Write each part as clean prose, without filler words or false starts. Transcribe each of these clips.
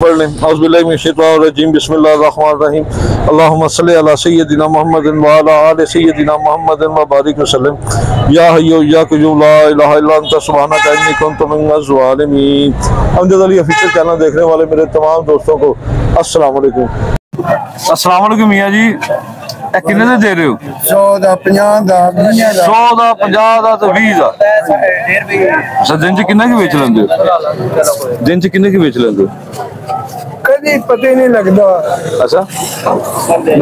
बिस्मिल्लाहिर्रहमानिर्रहीम अल्लाहुम्मा सल्लि अला सय्यदिना मुहम्मदिन व अला आलि सय्यदिना मुहम्मदिन व बारिक वसल्लम या हय्यु या क़य्यूम ला इलाहा इल्ला अंता सुब्हानका इन्नी कुन्तु मिनज़ ज़ालिमीन। अमजद अली ऑफिशियल चैनल देखने वाले मेरे तमाम दोस्तों को अस्सलाम वालेकुम। अस्सलाम वालेकुम मियां जी, किन्ने दे दे रहे हो? 100 ਦਾ 50 ਦਾ 100 ਦਾ 50 ਦਾ ਤੇ 20 ਦਾ। ਅੱਛਾ, दिन च किन्ने की बेच लेंदे हो? दिन च किन्ने की बेच लेंदे हो? कभी पता ही नहीं लगता। अच्छा,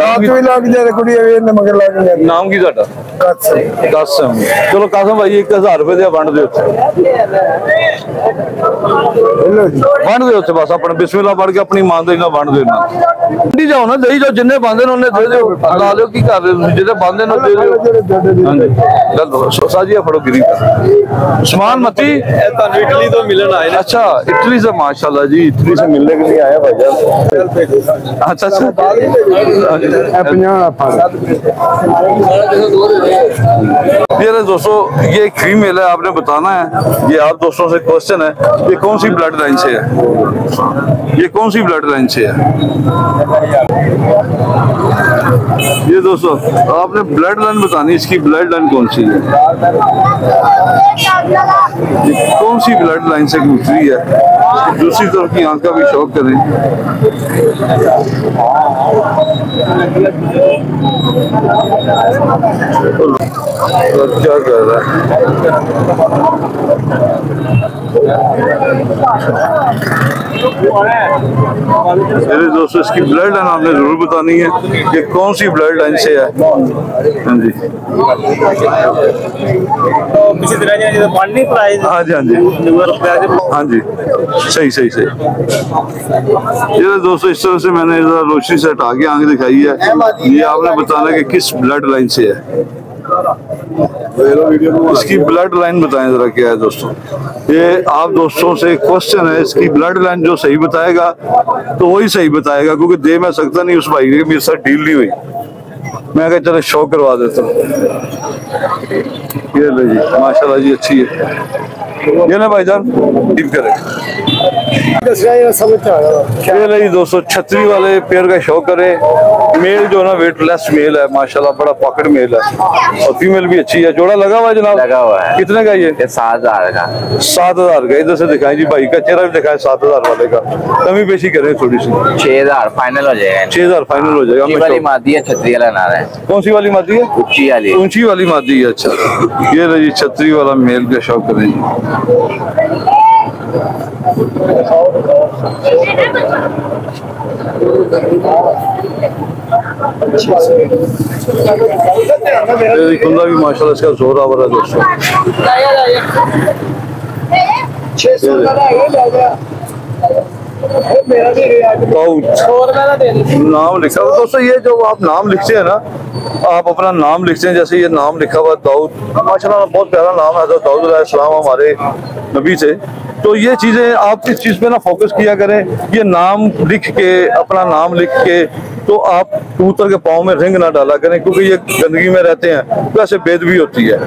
रात भी लग जाए कुड़ी मगर लग जाए। नाम की साडा? कासम। चलो कासम भाई 1000 रुपए दे वंड दे उत्ते बस अपने बिस्मिल्लाह पढ़ के अपनी ईमान दे ना वंड देना। मंडी जाओ ना, दही जाओ, जिन्ने बांधे ने उन्हें दे दो, ला लो की कर रहे हो, जिन्ने बांधे ने दे दो। हां जी, चलो साजिया फड़ो गिरी उस्मान मती इटली तो मिलन आए। अच्छा, इटली से माशाल्लाह जी, इटली से मिलने के लिए आया भाईजान। अच्छा अच्छा, ये दोस्तों ये एक फीमेल है, आपने बताना है, ये आप दोस्तों से क्वेश्चन है, ये कौन सी ब्लड लाइन से है, ये कौन सी ब्लड लाइन से है? ये दोस्तों आपने ब्लड लाइन बतानी, इसकी ब्लड लाइन कौन सी है, कौन सी ब्लड लाइन से गुजरी है। दूसरी तरफ की आंख का भी शौक करें। क्या कर रहा है मेरे दोस्तों, इसकी ब्लड लाइन आपने जरूर बतानी है कि कौन सी ब्लड लाइन से है। हाँ जी, हाँ जी, हाँ जी, हाँ जी, सही सही सही। ये दोस्तों इस तरह से मैंने रोशनी से हटा के आंख दिखाई है, ये आपने बताना कि किस ब्लड लाइन से है। इसकी ब्लड लाइन बताएं जरा क्या है दोस्तों। ये आप दोस्तों से क्वेश्चन है, इसकी ब्लड लाइन जो सही बताएगा तो वही सही बताएगा, क्योंकि दे मैं सकता नहीं उस भाई ने, मेरे साथ डील नहीं हुई। मैं कहा चलो शो करवा देता हूँ। ये ले जी, माशाल्लाह जी, अच्छी है। ये ना भाईजान डील करें। ये ले जी दोस्तों, छतरी वाले पेयर का शो करे। मेल जो ना वेटलेस मेल है, माशाल्लाह बड़ा पॉकेट मेल है, और फीमेल भी अच्छी है। जोड़ा लगा हुआ है जनाब? लगा हुआ है। कितने का ये? 7000 का। 7000 का। इधर से दिखाएं जी, भाई का चेहरा भी दिखाएं 7000 वाले का। कमी पेशी करें थोड़ी सी। 6000 फाइनल हो जाएगा। 6000 फाइनल हो जाएगा। ऊंची वाली मादी है, छतरी वाला नारा है। कौन सी वाली मादी है? ऊंची वाली। ऊंची वाली मादी है। अच्छा, ये रही छतरी वाला मेल का शौक करें। खुला भी माशाल्लाह इसका जोर आवर है दोस्तों। नाम लिखा हुआ दोस्तों, ये जो आप नाम लिखते हैं ना, आप अपना नाम लिखते हैं, जैसे ये नाम लिखा हुआ दाऊद, माशाल्लाह बहुत प्यारा नाम है दाऊद अलैहिस्सलाम हमारे नबी से। तो ये चीज़ें आप इस चीज़ पे ना फोकस किया करें, ये नाम लिख के, अपना नाम लिख के, तो आप कबूतर के पाँव में रिंग ना डाला करें, क्योंकि ये गंदगी में रहते हैं तो ऐसे बेदबी होती है।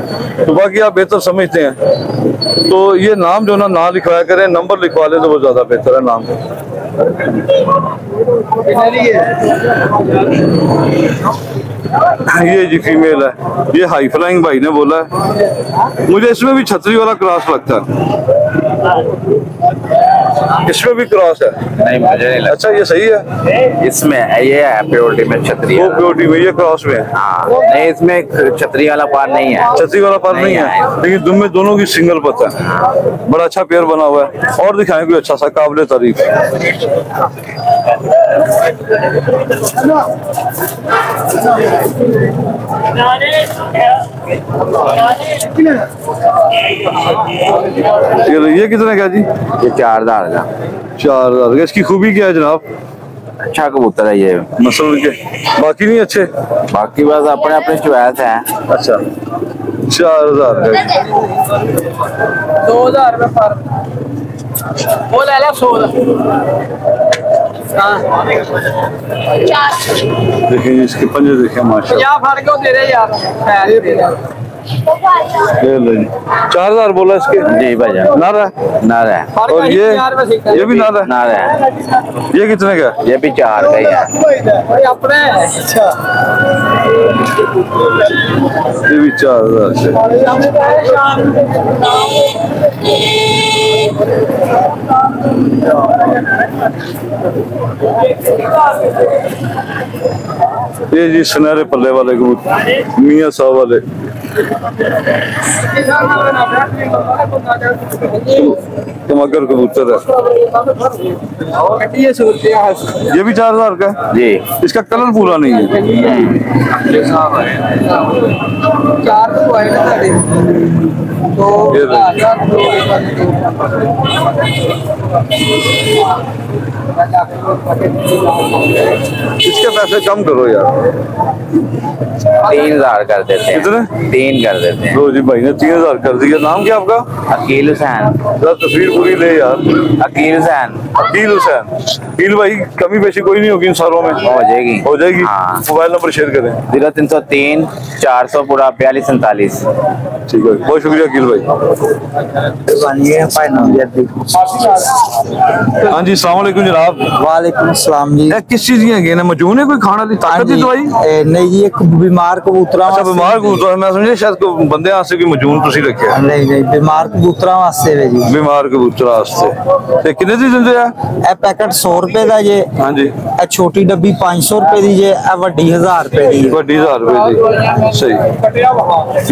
तो बाकी आप बेहतर समझते हैं, तो ये नाम जो ना लिखवाया करें, नंबर लिखवा लें तो वो ज़्यादा बेहतर है नाम। ये जी फीमेल है, ये हाई फ्लाइंग भाई ने बोला है। मुझे इसमें भी छतरी वाला क्रॉस लगता है, इसमें भी क्रॉस है? नहीं, मुझे नहीं लगता। अच्छा, ये सही है? इसमें ये है प्योरिटी में छतरी, वो प्योरिटी में, ये क्रॉस में। हाँ, नहीं इसमें छतरी वाला पार नहीं है। छतरी वाला पार नहीं है, लेकिन तुम में दोनों की सिंगल पता है। बड़ा अच्छा पेयर बना हुआ है। और दिखाएं कोई अच्छा सा काबिल तारीफ। ये कितने का जी? ये 4000 का। 4000 का। इसकी खूबी क्या है जनाब? अच्छा कबूतर है ये, नस्ल के। बाकी नहीं अच्छे? बाकी बस अपने अपने चॉइस है। अच्छा, 4000 का। 2000 रुपए पर वो ले ला 100। देखिए इसके पंजे देखें माशाल्लाह। 50 फड़ के दे रहे यार, पैर दे रहे। ये लो जी 4000 बोला इसके। जी भाईजान, नार है नार है। और ये भी नार है। नार है, ये कितने का? ये भी 4 का ही है। ये भी 4000 से। ये जी सुनहरे पल्ले वाले कबूतर, मियां साहब वाले। टमाटर कबूतर है, ये भी 4000 का है। जी, इसका कलर पूरा नहीं है। ये इसके पैसे कम करो यार। 3000 कर देते हैं। कितने? 3 कर देते हैं। लो जी भाई ने 3000 कर दिया। नाम क्या आपका? अकील हुसैन। जरा तस्वीर पूरी ले यार। अकील हुसैन। अकील हुसैन। अकील भाई कमी पेशी कोई नहीं होगी इन सारों में? हो जाएगी, हो जाएगी। हाँ। मोबाइल नंबर शेयर करें। 0303 400 पूरा 4247। ठीक है, बहुत शुक्रिया अकील भाई। हाँ जी, अस्सलाम वालेकुम जनाब। वालेकुम अस्सलाम जी। ਇਹ किस चीज की है ना? मजून है कोई खाने वाली ताकत की दवाई? नहीं जी, एक बीमार कबूतरा अच्छा बीमार कबूतर, मैं समझे शायद कोई बंदे वास्ते कोई मजून तुसी रखिਆ। नहीं नहीं, बीमार कबूतरा वास्ते वे जी। बीमार कबूतर वास्ते ते कितने दी दिंदे आ? ਇਹ पैकेट 100 रुपए ਦਾ जे। हाँ जी, ਇਹ छोटी डब्बी 500 रुपए दी जे। ਇਹ ਵੱਡੀ 1000 रुपए दी है। बड़ी 1000 रुपए दी। सही।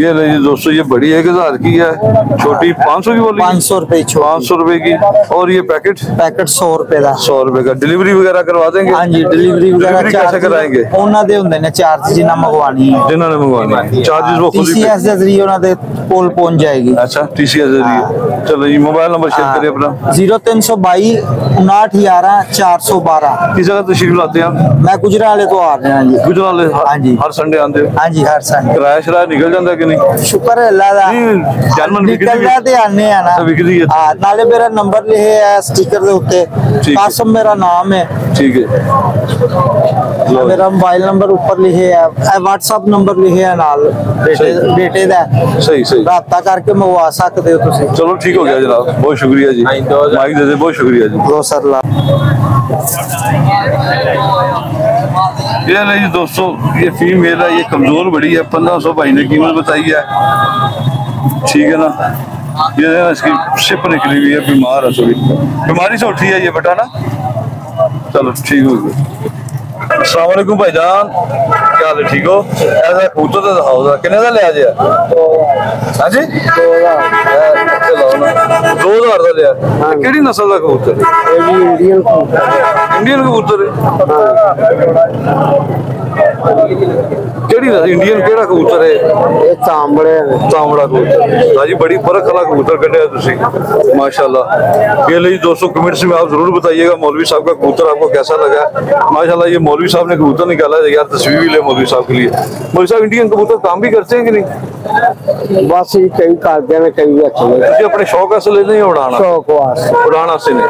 ये ले जी दोस्तों, ये बड़ी 1000 की है, छोटी 500 की बोली। 500 रुपए छोटी। 500 रुपए की। और ये पैकेट पैकेट 100 रुपए ਦਾ। 100 रुपए का। डिलीवरी वगैरह करवा देंगे? हाँ जी, डिलीवरी वगैरह डिलीवरी कैसे कराएंगे? ਉਹਨਾਂ ਦੇ ਹੁੰਦੇ ਨੇ ਚਾਰਜ ਜਿੰਨਾ मंगवानी है। जिन्होंने मंगवानी है चार्जेस वो खुद ही TCS ਦੇ ਜ਼ਰੀਏ ਉਹਨਾਂ ਦੇ ਕੋਲ ਪਹੁੰਚ ਜਾਏਗੀ। अच्छा TCS जरिए। चलो जी मोबाइल नंबर शेयर करिए अपना। 0322 5911 412। किस जगह तशरीफ लाते हैं आप? मैं गुजराले तो आ रहा जी। गुजराले हाँ जी। हर संडे आते हो? हाँ जी, हर संडे। किराया शराया निकल जाता है कि नहीं? शुक्र है अल्लाह दा। नहीं, जानवर विकदी निकलदा ते आने आ ना। विकदी है। हाँ, नाले मेरा नंबर लिखे है स्टिकर दे उत्ते। ठीक है। कासम मेरा नाम है। ठीक है। मेरा मोबाइल नंबर ऊपर लिखे है, व्हाट्सएप नंबर लिखे है नाल बेटे दा। सही सही। राब्ता करके मंगवा सकते हो तुसी। चलो ठीक हो गया जनाब, बहुत शुक्रिया जी। माइक दे दे, बहुत शुक्रिया जी। दो सर ला। ये नहीं जी दोस्तों, ये फीमेल है, ये कमजोर बड़ी है। 1500 भाई ने कीमत बताई है। ठीक है ना? ये है ना, इसकी शिप निकली हुई है, बीमार है थोड़ी। बीमारी से उठी है ये बेटा ना। चलो ठीक हो गया। अस्सलाम वालेकुम भाईजान, क्या हाल है? ठीक हो? ऐसा कबूतर तो दिखाओ जरा, कितने का लिया जी? हाँ जी 2000 का लिया। केड़ी नस्ल का कबूतर? इंडियन कबूतर है। केड़ी नस्ल? इंडियन केड़ा कबूतर है? तांबड़ा कबूतर। जी बड़ी फर्क वाला कबूतर कटे तुसी, माशाल्लाह। ये लिए दोस्तों कमेंट्स में आप जरूर बताइएगा मौलवी साहब का कबूतर आपको कैसा लगा। माशाल्लाह ये मौलवी साहब ने कबूतर निकाला है यार, तस्वीर भी ले मौलवी साहब के लिए। मौलवी साहब इंडियन कबूतर काम भी करते हैं कि नहीं? बस ये कई करते हैं, कई अच्छे जी अपने शौक से लेते हैं उड़ाना? शौक वास्ते। उड़ाना से नहीं।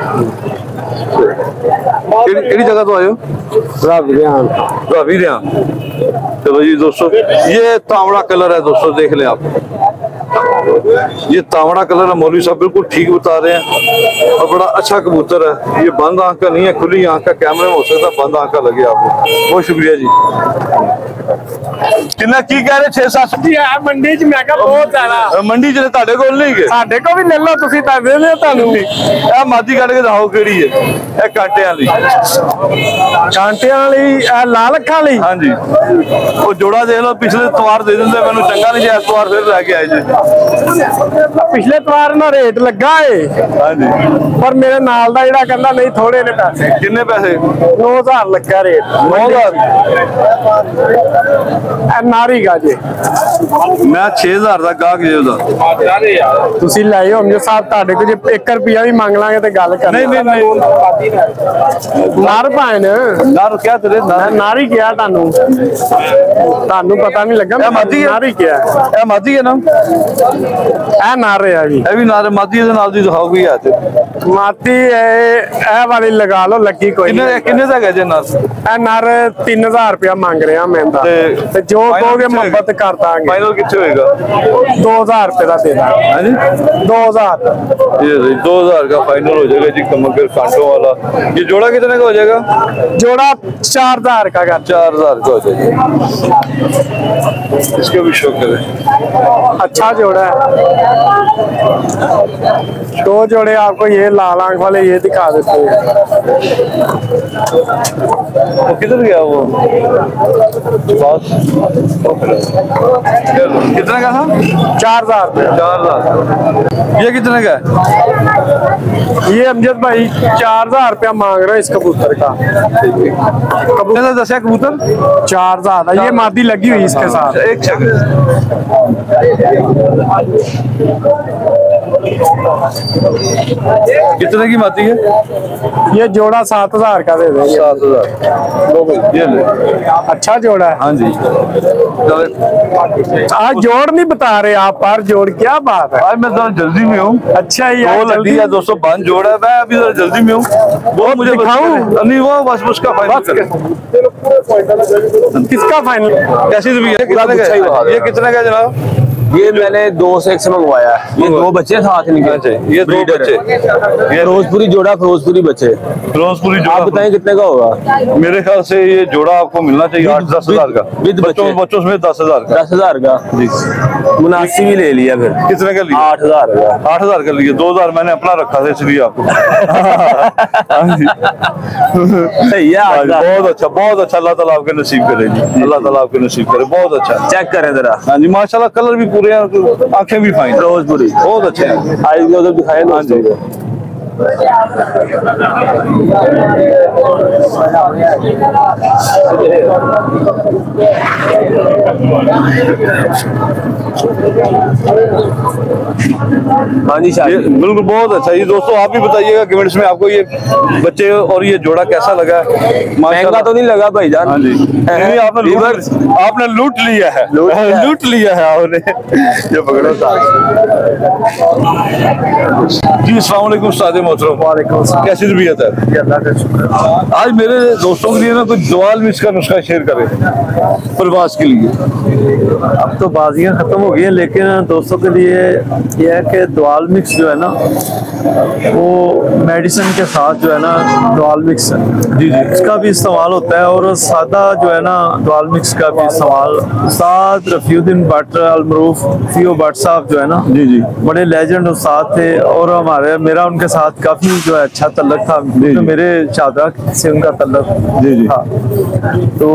केड़ी जगह तो आए हो? रावी। चलो जी दोस्तों, ये तांबड़ा कलर है दोस्तों, देख लें आप। ये तांबड़ा कलर है, मौलवी साहब बिल्कुल ठीक बता रहे हैं और बड़ा अच्छा कबूतर है। ये बंद आंख का नहीं है, खुली आंख का। कैमरे में हो सकता है बंद आंख का लगे आपको। बहुत शुक्रिया जी। कितना की कह रहे 6-7 मंडी च मैं बहुत ज्यादा मंडी च ਤੁਹਾਡੇ ਕੋਲ ਨਹੀਂ ਗਏ? ਸਾਡੇ ਕੋ ਵੀ ਲੈ ਲਓ ਤੁਸੀਂ ਤਾਂ ਦੇ ਲਿਓ ਤੁਹਾਨੂੰ ਵੀ। ਇਹ ਮਾਦੀ ਕੱਢ ਕੇ ਦਿਖਾਓ ਕਿਹੜੀ ਹੈ। ਇਹ ਕਾਂਟਿਆਂ ਦੀ। ਕਾਂਟਿਆਂ ਵਾਲੀ ਲਾਲ ਅੱਖਾਂ ਵਾਲੀ। ਹਾਂਜੀ ਉਹ ਜੋੜਾ ਦੇਖ ਲਓ, ਪਿਛਲੇ ਤਵਾਰ ਦੇ ਦਿੰਦੇ ਮੈਨੂੰ, ਚੰਗਾ ਨਹੀਂ ਜੇ ਇਸ ਤਵਾਰ ਫਿਰ ਲੈ ਕੇ ਆਏ ਜੀ। ਪਿਛਲੇ ਤਵਾਰ ਨਾਲ ਰੇਟ ਲੱਗਾ ਏ। ਹਾਂਜੀ ਪਰ ਮੇਰੇ ਨਾਲ ਦਾ ਜਿਹੜਾ ਕਹਿੰਦਾ ਨਹੀਂ ਥੋੜੇ ਨੇ ਪੈਸੇ। ਕਿੰਨੇ ਪੈਸੇ? 9000 ਲੱਗਾ ਰੇਟ। 9000 ਨਾਰੀ ਗਾ ਜੇ। ਮੈਂ 6000 ਦਾ ਗਾਹਕ ਜੇ ਉਹਦਾ। ਤੁਸੀਂ ਲੈ ਹੋਣਗੇ ਸਾਹਿਬ, ਤੁਹਾਡੇ ਕੋਲ ਜੇ 1 ਰੁਪਿਆ ਵੀ ਮੰਗ ਲਾਂਗੇ ਤੇ ਗੱਲ ਕਰ। ਨਹੀਂ ਨਾਰ ਭਾਣ ਨਾਰ ਕਿਆ ਤੇਰੇ ਨਾਰੀ ਕਿਹਾ ਤੁਹਾਨੂੰ ਪਤਾ ਨਹੀਂ ਲੱਗਾ। ਮਾਦੀ ਹੈ? ਨਾਰੀ ਕਿਹਾ ਇਹ ਮਾਦੀ ਹੈ ਨਾ? ਇਹ ਨਾਰ ਆ ਜੀ। ਇਹ ਵੀ ਨਾਰ ਮਾਦੀ ਦੇ ਨਾਲ ਦੀ ਦਿਖਾਓ ਕੀ ਹੈ ਤੇ माती ए वाली लगा लो, लगी कोई नहीं। किन्ने तक है जे नर? ए नर 3000 रुपया मांग रहे हैं मैं ते जो final कहोगे कितने मोहब्बत कर दांगे। फाइनल कितने होएगा? 2000 रुपये का दे दांगे। हाँ जी 2000 ये 2000 का फाइनल हो जाएगा जी, कमर कांटों वाला। ये जोड़ा कितने का हो जाएगा? जोड़ा 4000 का कर। 4000 का हो जाएगा। इसका भी शौक करें। अच्छा जोड़ा है। 2 जोड़े आपको ये लाल आंख वाले ये दिखा देते हैं। वो किधर गया वो? कितने का था? 4000 रुपये। 4000। ये कितने का है? ये अमजद भाई 4000 रुपया मांग रहे हैं इस कबूतर का। कबूतर दसिया कबूतर 4000 ये मादी लगी हुई इसके साथ। एक सेकंड। कितने की माती है? ये जोड़ा 7000 का दे देंगे। 7000। ये ले। अच्छा जोड़ा है। हाँ जी। आज जोड़ नहीं बता रहे आप, पर जोड़ क्या बात है। आज मैं जरा जल्दी में हूँ। अच्छा ही वो लगी है 205 जोड़ा है, मैं अभी जरा जल्दी में हूँ। वो मुझे दिखाऊं? नहीं वो बस उसका फाइनल करें। किसका फाइनल? कैसी भी है? ये कितने का जनाब? ये मैंने 2 से 1 से मंगवाया। ये 2 बच्चे साथ इनके। ये 2 बच्चे। ये फिरोजपुरी जोड़ा, फिरोजपुरी बच्चे। फिरोजपुरी जोड़ा आप बताएं कितने का होगा? मेरे ख्याल से ये जोड़ा आपको मिलना चाहिए 8-10 हजार का। विद बच्चे। बच्चों में 10,000 का। 10,000 का जी। मुनासिब ही ले लिया फिर। कितने का लिया? 8,000 का। 8,000 का लिए। 2000 मैंने अपना रखा था इसलिए आपको। हाँ जी। सही है। 8,000 बहुत अच्छा। अल्लाह ताला आपके नसीब करे जी। अल्लाह ताला आपके नसीब करे। बहुत अच्छा। चेक करें जरा। हाँ जी माशाल्लाह, कलर भी पूरे हैं, आंखें भी फाइन, फिरोजपुरी बहुत अच्छे हैं। आइए उधर दिखाएं हाँ जी। दोस्तों हाँ जी ये बिल्कुल बहुत अच्छा। ये दोस्तों आप भी बताइएगा कमेंट्स में आपको ये बच्चे और ये जोड़ा कैसा लगा है। महंगा तो नहीं लगा भाईजान? हाँ जी। नहीं, आपने लूट लिया है। लूट लिया है आपने। ये पकड़ो जी। अस्सलाम वालेकुम उस्ताद मोहतरम। वालेकुम सलाम। कैसी तबीयत है? अल्लाह का शुक्र। आज मेरे दोस्तों के लिए ना कुछ दवाल मिक्स का नुस्खा शेयर करें प्रवास के लिए। अब तो बाजियां खत्म हो गई हैं, लेकिन दोस्तों के लिए यह है कि दवाल मिक्स जो है ना वो मेडिसिन के साथ जो है ना दवाल मिक्स जी इसका भी इस्तेमाल होता है, और सादा जो है ना दवाल मिक्स का भी इस्तेमाल उस्ताद रफीउद्दीन भट्ट अलमरूफ फीओ भट्ट साहब जो है ना जी बड़े लेजेंड उस्ताद थे, और मेरा उनके साथ काफी जो है अच्छा तल्लक था। तो मेरे चादरा से उनका तल्लक जी था। तो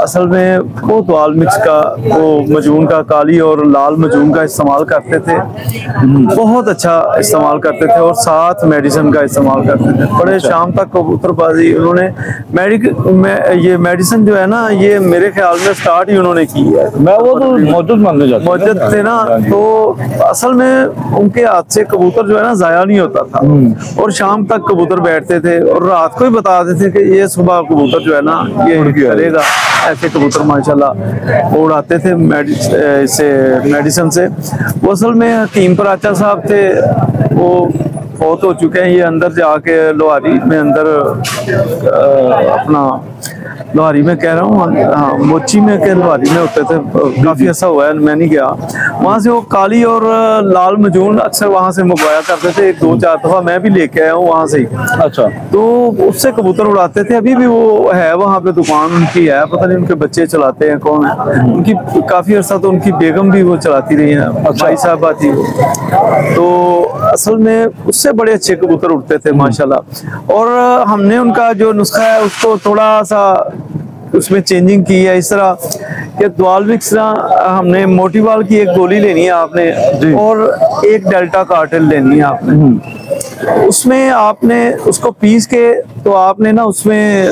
असल में वो दवाल मिक्स का वो मजून का काली और लाल मजून का इस्तेमाल करते थे, बहुत अच्छा इस्तेमाल करते थे, और साथ मेडिसिन का इस्तेमाल करते थे। बड़े शाम तक कबूतरबाजी उन्होंने ये मेडिसिन जो है ना ये मेरे ख्याल में स्टार्ट ही उन्होंने की है। मैं वो तो मौजूद मानने जाता हूं। मौजूद थे ना, तो असल में उनके हाथ से कबूतर जो है ना जाया नहीं होता था, और शाम तक कबूतर बैठते थे और रात को ही बताते थे कि ये सुबह कबूतर जो है ना ये करेगा। ऐसे कबूतर माशाल्लाह वो उड़ाते थे मेडिसिन से। वो असल में हकीम पराचा साहब थे, वो बहुत हो चुके हैं। ये अंदर जाके लोहारी में अंदर अपना लोहारी में कह रहा हूँ, हाँ मोची में के लोहारी में होते थे, काफी ऐसा हुआ है मैं नहीं गया वहाँ से। वो काली और लाल मजून अक्सर वहाँ से मंगवाया करते थे, 1-2-4 दफा मैं भी लेके आया हूँ वहाँ से ही। अच्छा। तो उससे कबूतर उड़ाते थे। अभी भी वो है वहाँ पे दुकान उनकी है, पता नहीं उनके बच्चे चलाते हैं कौन है उनकी। काफी अर्सा तो उनकी बेगम भी वो चलाती रही है, भाई साहबा थी वो। तो असल में उससे बड़े अच्छे कबूतर उड़ते थे माशाल्लाह। और हमने उनका जो नुस्खा है उसको थोड़ा सा उसमें चेंजिंग की है, इस तरह कि दवाल मिक्स ना हमने मोटीवाल की एक गोली लेनी है आपने, और एक डेल्टा कार्टेल लेनी है आपने। उसमें आपने उसको पीस के तो आपने ना उसमें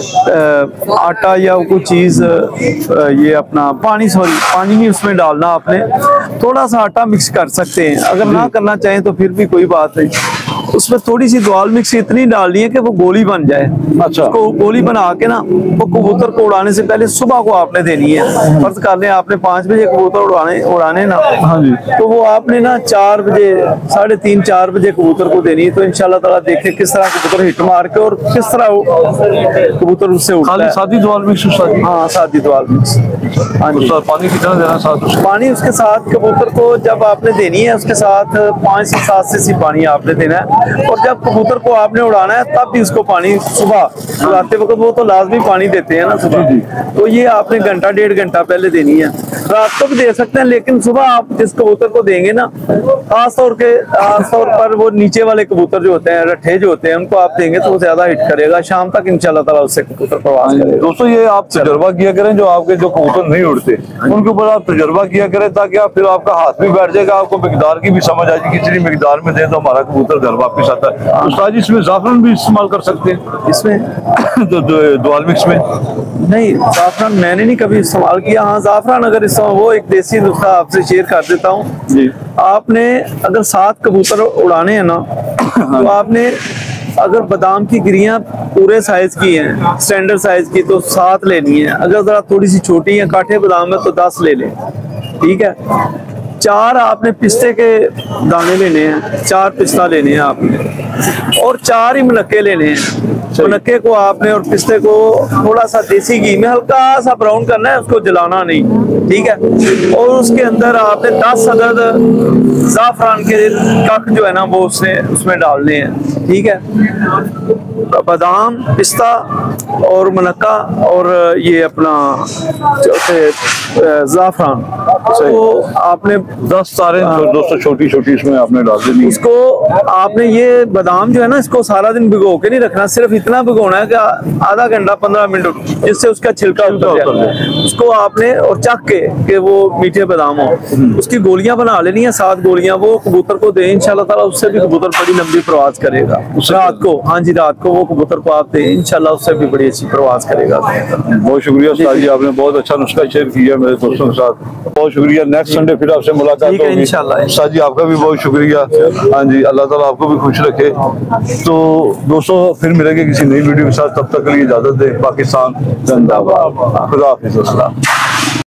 आटा या कोई चीज़ ये अपना पानी नहीं उसमें डालना आपने। थोड़ा सा आटा मिक्स कर सकते हैं, अगर ना करना चाहें तो फिर भी कोई बात नहीं। उसमें थोड़ी सी दाल मिक्स इतनी डालनी है कि वो गोली बन जाए। अच्छा। उसको गोली बना के ना वो कबूतर को उड़ाने से पहले सुबह को आपने देनी है। फर्ज कर लें आपने 5 बजे कबूतर उड़ाने ना, हाँ जी, तो वो आपने ना 4 बजे 3:30 4 बजे कबूतर को देनी है। तो इंशाल्लाह ताला देखे किस तरह कबूतर हिट मार के और किस तरह कबूतर उससे उड़ता खाली है। सादी दाल मिक्स उस्ताद? हाँ सादी दाल मिक्स। हाँ जी। उस्ताद पानी कितना देना साथ उसमें? पानी उसके साथ कबूतर को जब आपने देनी है उसके साथ 5 से 7 सीसी पानी आपने देना है। और जब कबूतर को आपने उड़ाना है तब भी उसको पानी सुबह उड़ाते वक्त वो तो लाजमी पानी देते हैं ना सुबह, तो ये आपने घंटा 1.5 घंटा पहले देनी है। रात को भी दे सकते हैं, लेकिन सुबह आप जिस कबूतर को देंगे ना, खास तौर पर वो नीचे वाले कबूतर जो होते हैं, रट्ठे जो होते हैं, उनको आप देंगे तो वो ज्यादा हिट करेगा। शाम तक इंशाल्लाह ताला उससे कबूतर प्रवास करेगा। दोस्तों ये आप तजर्बा किया करें, जो आपके जो कबूतर नहीं उड़ते उनके ऊपर आप तजर्बा किया करें, ताकि आप फिर आपका हाथ भी बैठ जाएगा, आपको मिकदार की भी समझ आ जाएगी, कितनी मिकदार में दें तो हमारा कबूतर घर वापस आता है। उस्ताद जी इसमें जाफरान भी इस्तेमाल कर सकते हैं इसमें दाल मिक्स में? नहीं, जाफरान मैंने नहीं कभी इस्तेमाल किया। हाँ जाफरान अगर वो एक देसी नुस्खा आपसे शेयर कर देता हूँ जी। आपने अगर 7 कबूतर उड़ाने हैं ना, तो आपने अगर बादाम की गिरियां पूरे साइज की हैं, स्टैंडर्ड साइज की, तो 7 लेनी है। अगर जरा थोड़ी सी छोटी है काठे बादाम है तो 10 ले लें, ठीक है। 4 आपने पिस्ते के दाने लेने हैं, 4 पिस्ता लेने हैं आपने, और 4 ही मुनक्के लेने हैं। मुनक्के को आपने और पिस्ते को थोड़ा सा देसी घी में हल्का सा ब्राउन करना है, उसको जलाना नहीं, ठीक है। और उसके अंदर आपने 10 अदद जाफरान के कख जो है ना वो उसमें डालने हैं, ठीक है। बादाम, पिस्ता और मुनक्का और ये अपना जाफरान, तो आपने 10 तारे दोस्तों छोटी छोटी इसमें आपने डाल देनी है। इसको आपने ये बादाम जो है ना, इसको सारा दिन भिगो के नहीं रखना, सिर्फ इतना भिगोना है कि आधा घंटा 15 मिनट, जिससे उसका छिलका उतर जाए। उसको आपने और चख के वो मीठे बादाम हो, उसकी गोलियां बना लेनी है, 7 गोलियां, वो कबूतर को दे, इंशाल्लाह ताला उससे भी कबूतर बड़ी लंबी प्रवास करेगा। रात को, हाँ जी, रात को वो कबूतर को आप दे, इंशाल्लाह उससे भी बड़ी अच्छी प्रवास करेगा। बहुत शुक्रिया उस्ताद जी, आपने बहुत अच्छा नुस्खा शेयर किया मेरे दोस्तों के साथ। बहुत शुक्रिया। नेक्स्ट संडे फिर आपसे मुलाकात ठीक है होगी इंशाल्लाह। उस्ताद जी आपका भी बहुत शुक्रिया। हाँ जी, अल्लाह ताला आपको भी खुश रखे। तो दोस्तों फिर मिलेंगे किसी नई वीडियो के साथ, तब तक के लिए इजाजत दें। पाकिस्तान जिंदाबाद। खुदा हाफिज़।